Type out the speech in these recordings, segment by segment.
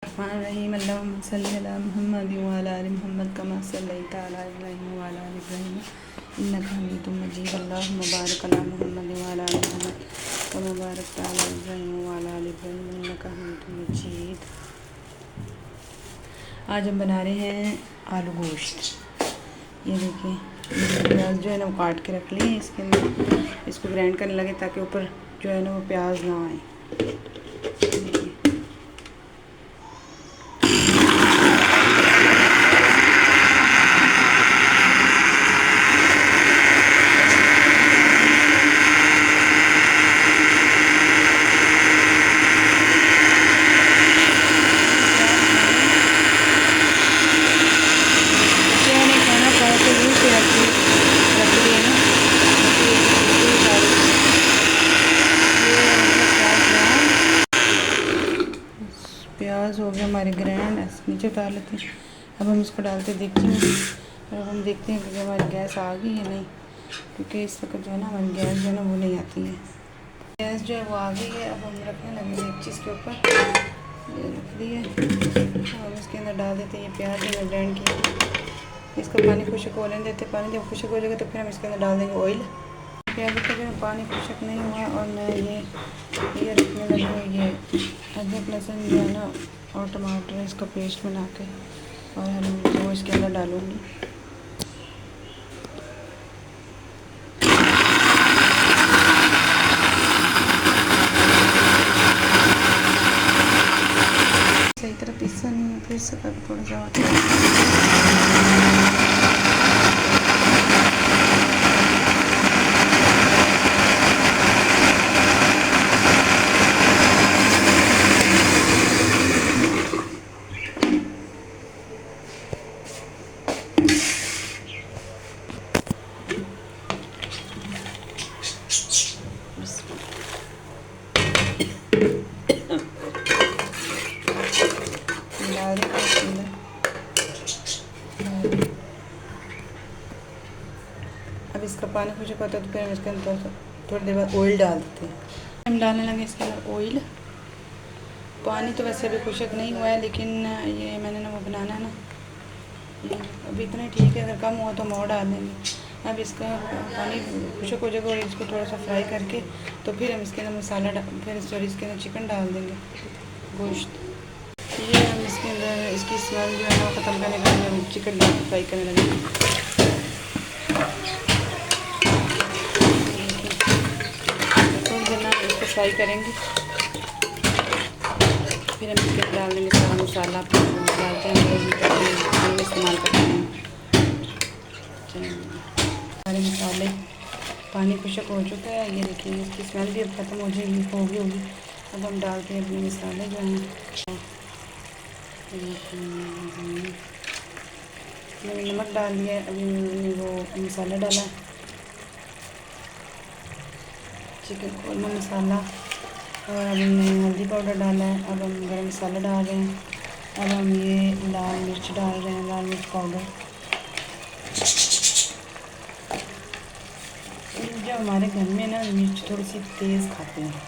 रहीम अल्लाहुम्मा सल्ली अला मुहम्मद व अला आलि मुहम्मद कमा सल्लैता अला इब्राहीम व अला आलि इब्राहीम इन्नका हमीदुम मजीद अल्लाहुम्मा बारिक अला मुहम्मद व अला आलि मुहम्मद कमा बारकता अला इब्राहीम व अला आलि इब्राहीम इन्नका हमीदुम मजीद। आज हम बना रहे हैं आलू गोश्त। ये देखिए प्याज जो है ना वो काट के रख लिए इसके अंदर, इसको ग्राइंड करने लगे ताकि ऊपर जो है ना वो प्याज ना आए। प्याज हो गया हमारे ग्रैंड, ऐसे नीचे उतार लेते हैं। अब हम इसको डालते देखते हैं, अब हम देखते हैं कि हमारी गैस आ गई है नहीं, क्योंकि इस वक्त जो है ना हमारी गैस जो है ना वो नहीं आती है। गैस जो है वो आ गई है। अब हम रखने लगे एक चीज़ के ऊपर, ये रख दिए। हम इसके अंदर डाल देते हैं ये प्याज जो ग्रैंड किया। इसको पानी खुशक होने देते, पानी जब खुशक हो जाएगा तो फिर हम इसके अंदर डाल देंगे ऑयल। प्याज का जो पानी खुशक नहीं हुआ और मैं ये रखने लगी ये अदरक लहसुन जो है ना और टमाटर इसका पेस्ट बना के, और हम वो इसके अंदर डालूँगी। सही तरह पीसा नहीं है, फिर से थोड़ा सा अब इसका पानी खुशक होता है तो फिर हम इसके अंदर थोड़ी देर बाद ऑयल डाल देते हैं। हम डालने लगे इसके अंदर ऑयल। पानी तो वैसे अभी खुशक नहीं हुआ है, लेकिन ये मैंने ना वो बनाना है ना, ये अभी इतना ठीक है, अगर कम हुआ तो हम और डाल देंगे। अब इसका पानी खुशक हो जाएगा और इसको थोड़ा सा फ्राई करके तो फिर हम इसके अंदर मसाला फिर सॉरी इसके अंदर चिकन डाल देंगे, गोश्त। ये हम इसके अंदर इसकी स्मेल जो है ना ख़त्म करने के लिए हम चिकन डाल के फ्राई करने लगे। थोड़ी देर ना इसको फ्राई करेंगे, फिर हम इसके अंदर डाल देंगे सारा मसाला डालते हैं, इस्तेमाल करते हैं सारे मसाले। पानी खुशक हो चुका है, ये देखिए इसकी स्मेल भी अब ख़त्म हो जाएगी, होगी। अब हम डालते हैं अपने मसाले जो हैं। मैंने नमक डाल दिया है, अभी मैंने वो मसाला डाला, चिकन कोरमा मसाला, और अब हमने हल्दी पाउडर डाला है। अब हम गरम मसाला डाल रहे हैं। अब हम ये लाल मिर्च डाल रहे हैं, लाल मिर्च पाउडर। जो हमारे घर में ना मिर्च थोड़ी सी तेज़ खाते हैं,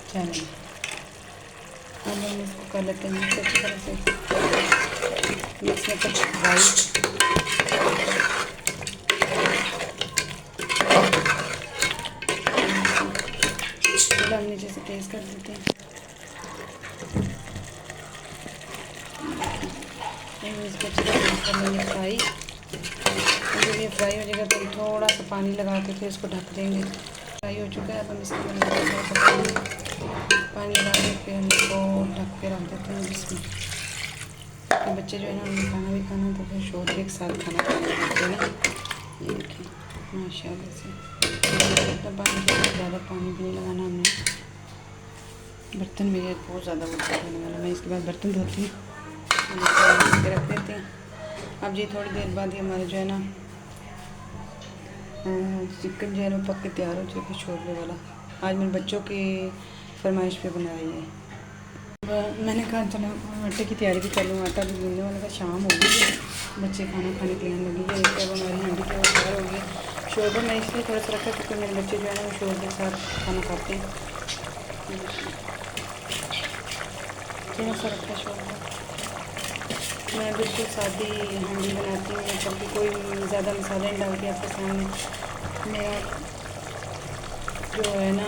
चलिए अब हम इसको कर लेते हैं मिक्स अच्छी तरह से, मिक्स मतलब वाइट। चलो हम नीचे से टेस्ट कर देते हैं। इसको अच्छी तरह कर लेंगे फ्राई। जब ये फ्राई हो जाएगा तो थोड़ा सा पानी लगा के फिर इसको ढक देंगे। फ्राई हो चुका है, अब हम इसके अंदर थोड़ा सा पानी लगा के फिर हम इसको ढक के रख देते हैं। जिसमें तो बच्चे जो है ना उन्हें खाना भी खाना तो फिर शोर के साथ खाना खाते हैं ना। ये देखिए माशाल्लाह से इतना पानी, ज़्यादा पानी भी नहीं लगाना हमने। बर्तन मेरे बहुत ज़्यादा होने वाला, मैं इसके बाद बर्तन धोती हूँ, रख देते हैं। अब जी थोड़ी देर बाद ही हमारे जो है ना चिकन जो है ना पक के तैयार हो जाएगा शोरबे वाला। आज मैंने बच्चों की फरमाइश पे बनाई है। मैंने कहा चलो आटे की तैयारी भी कर लूँ, आटा भी गूंदने वाला था, शाम हो गई है, बच्चे खाना खाने के लिए लगी है। अब हमारी हांडी तैयार हो गई। शोरबा मैं इसलिए थोड़ा सा रखा क्योंकि मेरे बच्चे जो है ना वो शोरबे के साथ खाना खाते हैं। थोड़ा सा रखा शोर। मैं बिल्कुल सादी हांडी बनाती हूँ, मतलब कि कोई ज़्यादा मसाले नहीं डालती आपके सामने। मेरा जो है ना,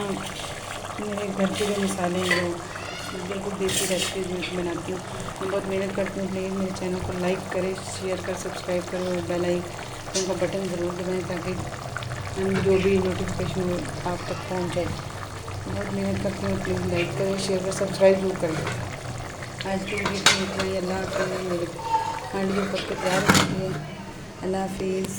मेरे घर के जो मसाले हैं वो बिल्कुल देसी रेसिपी बनाती हूँ। मैं बहुत मेहनत करती हूँ। प्लीज़ मेरे चैनल को लाइक करें, शेयर कर, सब्सक्राइब करो और बेल आइकन का बटन ज़रूर दबाएं ताकि जो भी नोटिफिकेशन हो आप तक पहुँच जाए। बहुत मेहनत करती हूँ। प्लीज़ लाइक करें, शेयर करें, सब्सक्राइब जरूर करें। आज की वीडियो में इतना ही। अल्लाह हाफ़िज़। मेरे हांडी पक के तैयार हो चुकी है। अल्लाह हाफ़िज़।